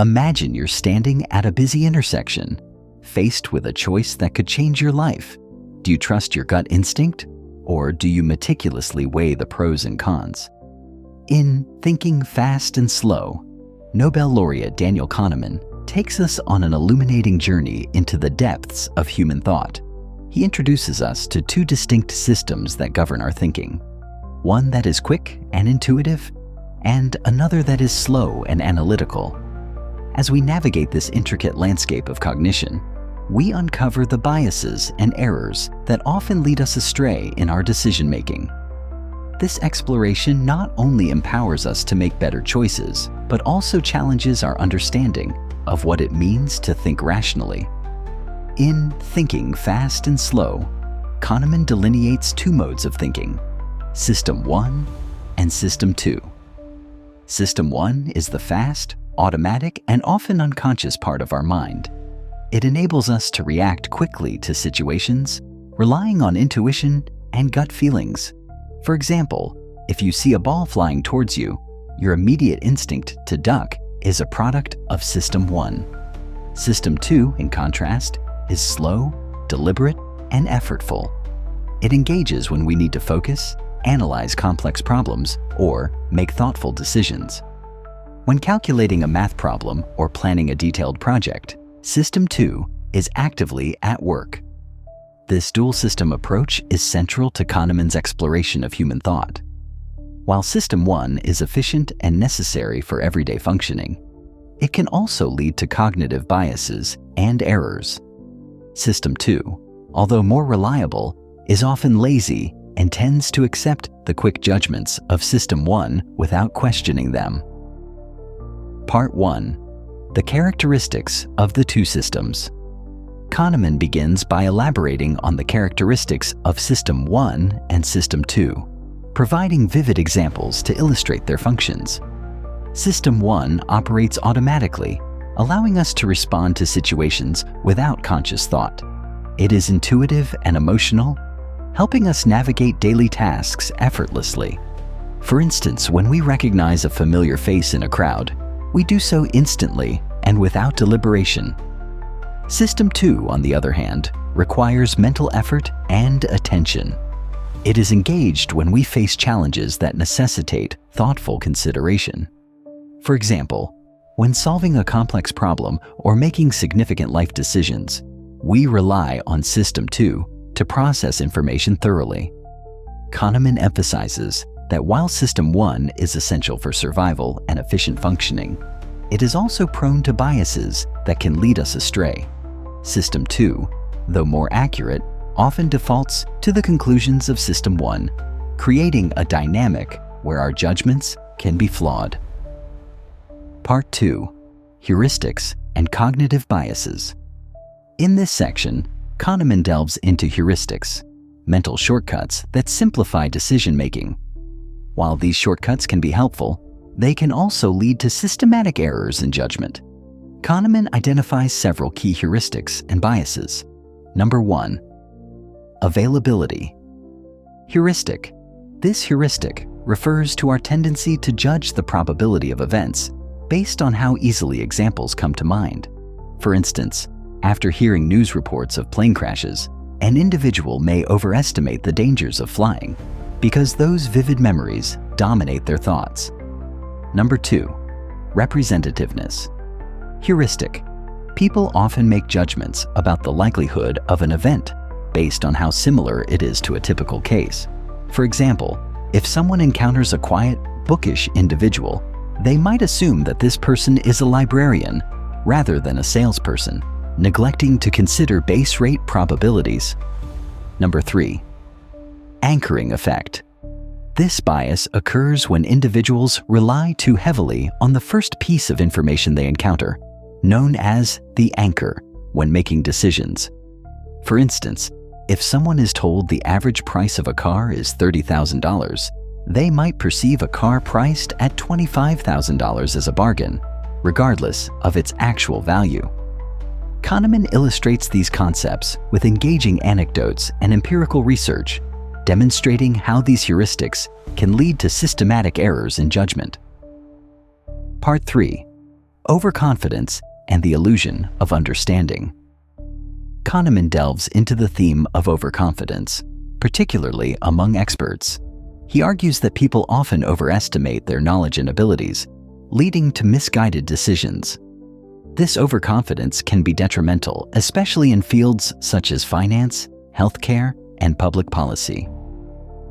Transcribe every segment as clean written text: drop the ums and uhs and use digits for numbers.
Imagine you're standing at a busy intersection, faced with a choice that could change your life. Do you trust your gut instinct, or do you meticulously weigh the pros and cons? In Thinking Fast and Slow, Nobel laureate Daniel Kahneman takes us on an illuminating journey into the depths of human thought. He introduces us to two distinct systems that govern our thinking. One that is quick and intuitive, and another that is slow and analytical. As we navigate this intricate landscape of cognition, we uncover the biases and errors that often lead us astray in our decision-making. This exploration not only empowers us to make better choices, but also challenges our understanding of what it means to think rationally. In Thinking Fast and Slow, Kahneman delineates two modes of thinking, System 1 and System 2. System 1 is the fast, automatic, and often unconscious part of our mind. It enables us to react quickly to situations, relying on intuition and gut feelings. For example, if you see a ball flying towards you, your immediate instinct to duck is a product of System 1. System 2, in contrast, is slow, deliberate, and effortful. It engages when we need to focus, analyze complex problems, or make thoughtful decisions. When calculating a math problem or planning a detailed project, System 2 is actively at work. This dual-system approach is central to Kahneman's exploration of human thought. While System 1 is efficient and necessary for everyday functioning, it can also lead to cognitive biases and errors. System 2, although more reliable, is often lazy and tends to accept the quick judgments of System 1 without questioning them. Part 1. The characteristics of the two systems. Kahneman begins by elaborating on the characteristics of System 1 and System 2, providing vivid examples to illustrate their functions. System 1 operates automatically, allowing us to respond to situations without conscious thought. It is intuitive and emotional, helping us navigate daily tasks effortlessly. For instance, when we recognize a familiar face in a crowd, we do so instantly and without deliberation. System 2, on the other hand, requires mental effort and attention. It is engaged when we face challenges that necessitate thoughtful consideration. For example, when solving a complex problem or making significant life decisions, we rely on System 2 to process information thoroughly. Kahneman emphasizes that while System 1 is essential for survival and efficient functioning, it is also prone to biases that can lead us astray. System 2, though more accurate, often defaults to the conclusions of System 1, creating a dynamic where our judgments can be flawed. Part 2. Heuristics and cognitive biases. In this section, Kahneman delves into heuristics, mental shortcuts that simplify decision-making. While these shortcuts can be helpful, they can also lead to systematic errors in judgment. Kahneman identifies several key heuristics and biases. Number 1. Availability. Heuristic. This heuristic refers to our tendency to judge the probability of events based on how easily examples come to mind. For instance, after hearing news reports of plane crashes, an individual may overestimate the dangers of flying because those vivid memories dominate their thoughts. Number 2. Representativeness. Heuristic. People often make judgments about the likelihood of an event based on how similar it is to a typical case. For example, if someone encounters a quiet, bookish individual, they might assume that this person is a librarian rather than a salesperson, neglecting to consider base rate probabilities. Number 3. Anchoring effect. This bias occurs when individuals rely too heavily on the first piece of information they encounter, known as the anchor, when making decisions. For instance, if someone is told the average price of a car is $30,000, they might perceive a car priced at $25,000 as a bargain, regardless of its actual value. Kahneman illustrates these concepts with engaging anecdotes and empirical research, demonstrating how these heuristics can lead to systematic errors in judgment. Part 3. overconfidence, and the illusion of understanding. Kahneman delves into the theme of overconfidence, particularly among experts. He argues that people often overestimate their knowledge and abilities, leading to misguided decisions. This overconfidence can be detrimental, especially in fields such as finance, healthcare, and public policy.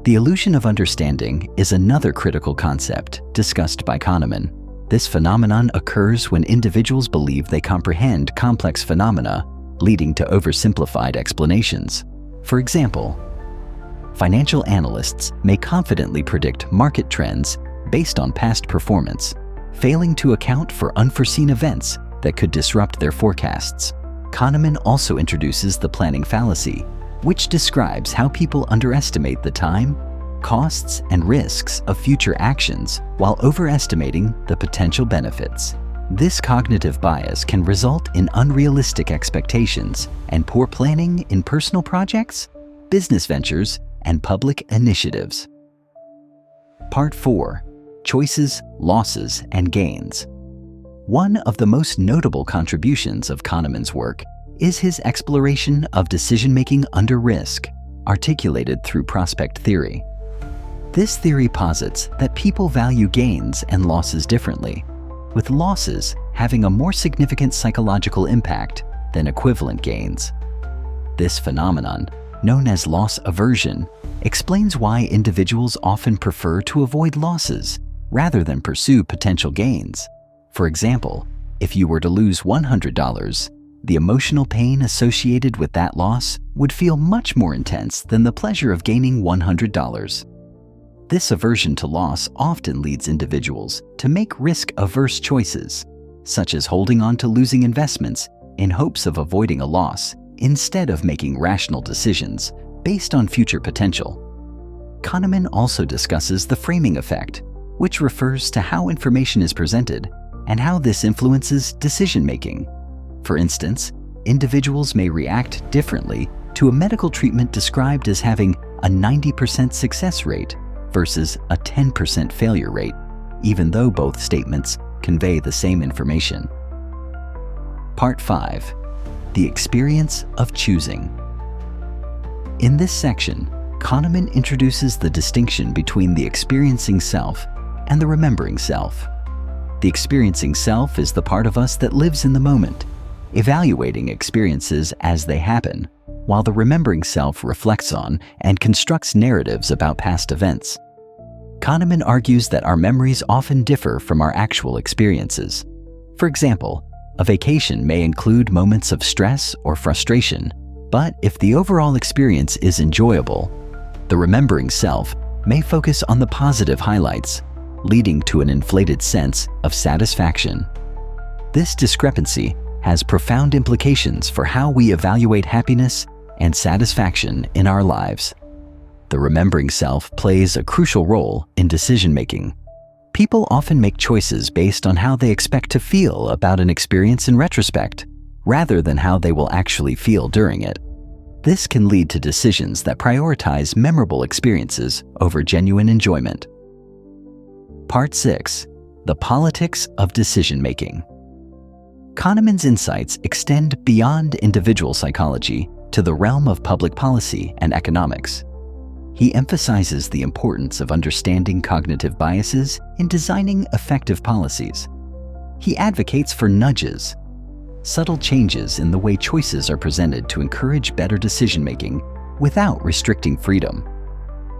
The illusion of understanding is another critical concept discussed by Kahneman. This phenomenon occurs when individuals believe they comprehend complex phenomena, leading to oversimplified explanations. For example, financial analysts may confidently predict market trends based on past performance, failing to account for unforeseen events that could disrupt their forecasts. Kahneman also introduces the planning fallacy, which describes how people underestimate the time, costs, and risks of future actions while overestimating the potential benefits. This cognitive bias can result in unrealistic expectations and poor planning in personal projects, business ventures, and public initiatives. Part 4. Choices, Losses, and Gains. One of the most notable contributions of Kahneman's work is his exploration of decision-making under risk, articulated through prospect theory. This theory posits that people value gains and losses differently, with losses having a more significant psychological impact than equivalent gains. This phenomenon, known as loss aversion, explains why individuals often prefer to avoid losses rather than pursue potential gains. For example, if you were to lose $100, the emotional pain associated with that loss would feel much more intense than the pleasure of gaining $100. This aversion to loss often leads individuals to make risk-averse choices, such as holding on to losing investments in hopes of avoiding a loss instead of making rational decisions based on future potential. Kahneman also discusses the framing effect, which refers to how information is presented and how this influences decision-making. For instance, individuals may react differently to a medical treatment described as having a 90% success rate versus a 10% failure rate, even though both statements convey the same information. Part 5. The Experience of Choosing. In this section, Kahneman introduces the distinction between the experiencing self and the remembering self. The experiencing self is the part of us that lives in the moment, evaluating experiences as they happen, while the remembering self reflects on and constructs narratives about past events. Kahneman argues that our memories often differ from our actual experiences. For example, a vacation may include moments of stress or frustration, but if the overall experience is enjoyable, the remembering self may focus on the positive highlights, leading to an inflated sense of satisfaction. This discrepancy has profound implications for how we evaluate happiness and satisfaction in our lives. The remembering self plays a crucial role in decision-making. People often make choices based on how they expect to feel about an experience in retrospect, rather than how they will actually feel during it. This can lead to decisions that prioritize memorable experiences over genuine enjoyment. Part 6. The Politics of Decision-Making. Kahneman's insights extend beyond individual psychology to the realm of public policy and economics. He emphasizes the importance of understanding cognitive biases in designing effective policies. He advocates for nudges, subtle changes in the way choices are presented to encourage better decision-making without restricting freedom.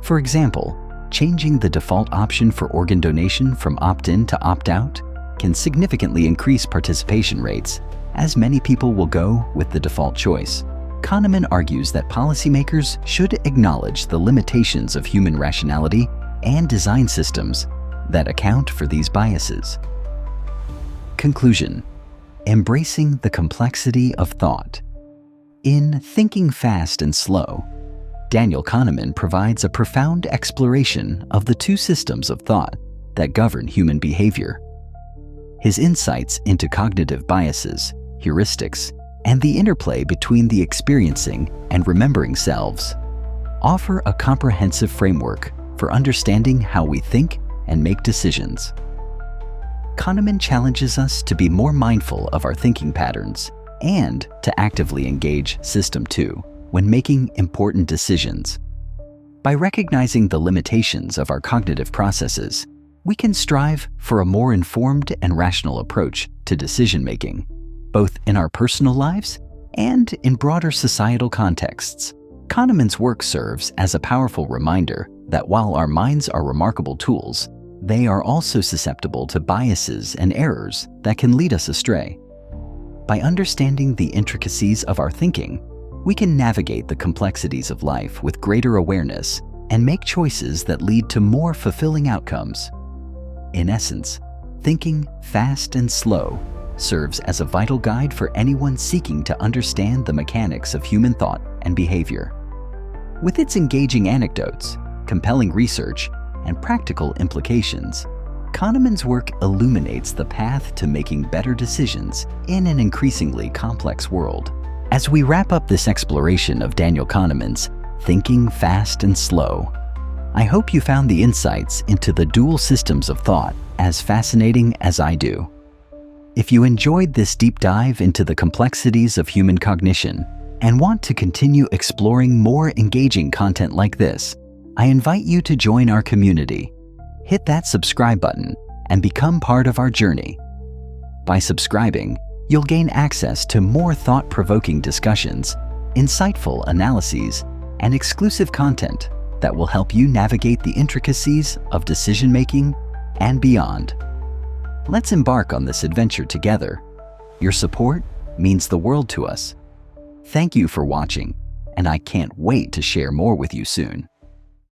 For example, changing the default option for organ donation from opt-in to opt-out can significantly increase participation rates, as many people will go with the default choice. Kahneman argues that policymakers should acknowledge the limitations of human rationality and design systems that account for these biases. Conclusion: embracing the complexity of thought. In Thinking Fast and Slow, Daniel Kahneman provides a profound exploration of the two systems of thought that govern human behavior. His insights into cognitive biases, heuristics, and the interplay between the experiencing and remembering selves offer a comprehensive framework for understanding how we think and make decisions. Kahneman challenges us to be more mindful of our thinking patterns and to actively engage System 2 when making important decisions. By recognizing the limitations of our cognitive processes, we can strive for a more informed and rational approach to decision-making, both in our personal lives and in broader societal contexts. Kahneman's work serves as a powerful reminder that while our minds are remarkable tools, they are also susceptible to biases and errors that can lead us astray. By understanding the intricacies of our thinking, we can navigate the complexities of life with greater awareness and make choices that lead to more fulfilling outcomes. In essence, thinking fast and slow serves as a vital guide for anyone seeking to understand the mechanics of human thought and behavior. With its engaging anecdotes, compelling research, and practical implications, Kahneman's work illuminates the path to making better decisions in an increasingly complex world. As we wrap up this exploration of Daniel Kahneman's Thinking Fast and Slow, I hope you found the insights into the dual systems of thought as fascinating as I do. If you enjoyed this deep dive into the complexities of human cognition and want to continue exploring more engaging content like this, I invite you to join our community. Hit that subscribe button and become part of our journey. By subscribing, you'll gain access to more thought-provoking discussions, insightful analyses, and exclusive content that will help you navigate the intricacies of decision-making and beyond. Let's embark on this adventure together. Your support means the world to us. Thank you for watching, and I can't wait to share more with you soon.